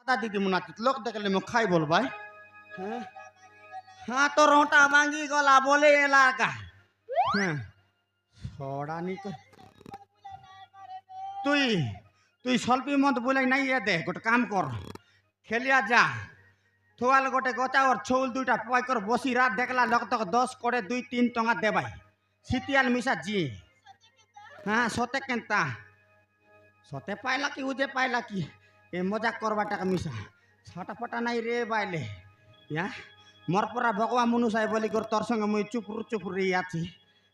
দাদা দিদি মুনা লোক দেখলে মুখ খাই বল ভাই হ্যাঁ হ্যাঁ তো রোটা ভাঙ্গি গলা বলে এলাকা হ্যাঁ ছড়ানি তো তুই তুই স্বল্পি মত বলে নাই এ দে গোটে কাম কর খেলিয়া যা থোয়াল গোটে গচা ওর ছৌল দুইটা পয় কর বসি রাত দেখলা লোক তক 10 করে 2-3 টঙ্কা দেবাই সিতিয়াল মিশা জি হ্যাঁ সতে কেনতা সতে পাইলা কি উজে পাইলা কি এ মজা করবা টাকা মিশা ছটা ফটা নাই রে বাইলে হ্যাঁ মোর পরা ভগবান মনুষাই বলি কর তোর সঙ্গে মুই চুপ রে আছি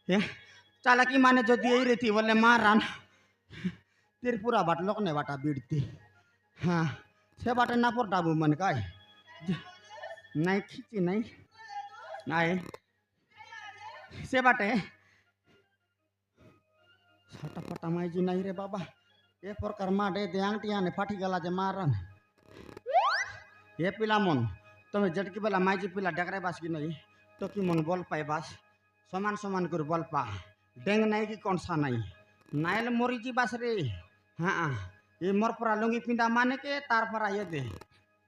হ্যাঁ চালাকি মানে যদি এই রেতি বলে মা রান ত্রিপুরা बाट लोग ने बाटा बिड़ती हाँ से बाटे ना पर डाबू मन का नहीं खींची नहीं नहीं से बाटे छटा फटा माई जी नहीं रे बाबा ये प्रकार माडे देंगटिया ने फाटी गला जे मारन ये पिला मन तुम जटकी बेला माई जी पिला डगरे बास की नहीं तो की मन बोल पाए बास समान समान कर बोल पा डेंग नहीं की कौन सा नहीं नाइल मोरी जी बास रे हाँ ये मोर परा लुंगी पिंडा माने के तार परा ये दे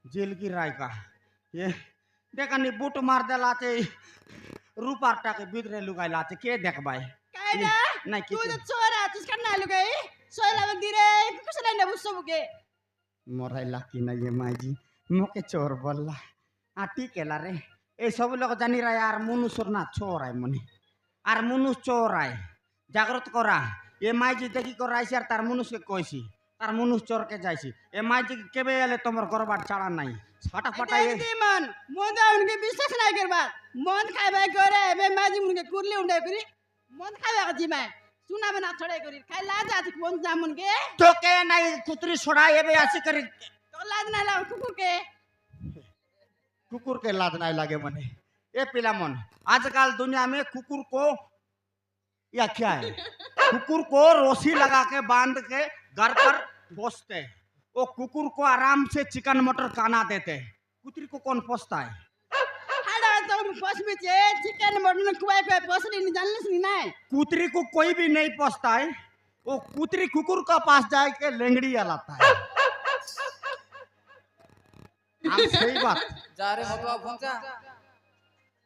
जेल की राय का ये देखा नहीं बूट मार दे लाते रूपार टाके बिदरे लुगाई लाते के देख भाई नहीं तू तो चोर है तुझका ना लुगाई सोला बग दिरे कुछ नहीं ना बुझो बुके मोराई लाकी ना ये माई जी मोके चोर बोलला आ ठीक है ला रे ए सब लोग जानी रहा यार मनुष्य ना चोर है मने आर मनुष्य चोर है जागृत करा ये माई जी देखी कर राइसी और तार मनुष्य के कोइसी तार मनुष्य चोर के जाइसी ए माई जी केबे एले तोमर गरबाट चाड़ा नहीं छटा फटा ये मन मोदा उनके विश्वास नहीं करबा मन खाबे करे बे माजी उनके कुरली उंडे करी मन खाबे का जीमा सुना बना छोड़े करी खाई लाज आती कोन जामुन के तो के नहीं कुतरी छोड़ा ये बे ऐसी करी तो लाज ना ला कुकुर के लाज नहीं लगे मने ए पिला मन आजकल दुनिया में कुकुर को या क्या है कुकुर को रस्सी लगा के बांध के घर पर पोसते वो कुकुर को आराम से चिकन मटर खाना देते कुतरी को कौन पोसता है हाड़ा तो पोस में चे चिकन मटन खुआए पे पोसली नहीं जानलस नहीं ना कुतरी को कोई भी नहीं पोसता है वो कुतरी कुकुर का पास जाए के लेंगड़ी लाता है सही बात जा रे भगवा भंजा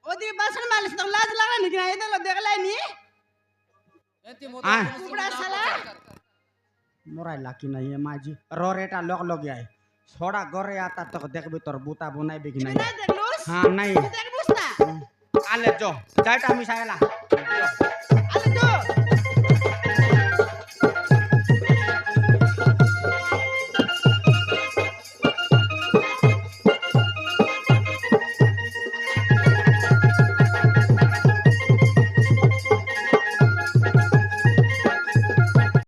ओदी बासन मालिस तो लाज लगा नहीं कि इधर लोग देखला नहीं कुबड़ा साला मोराई लाकी नहीं है माँ जी रोरेटा लोग लोग आए छोड़ा गोरे आता तो देख भी तोर बूता बुनाई भी नहीं ना देख लूस हाँ नहीं देख बुझता आले जो जाइटा मिसाइला आले जो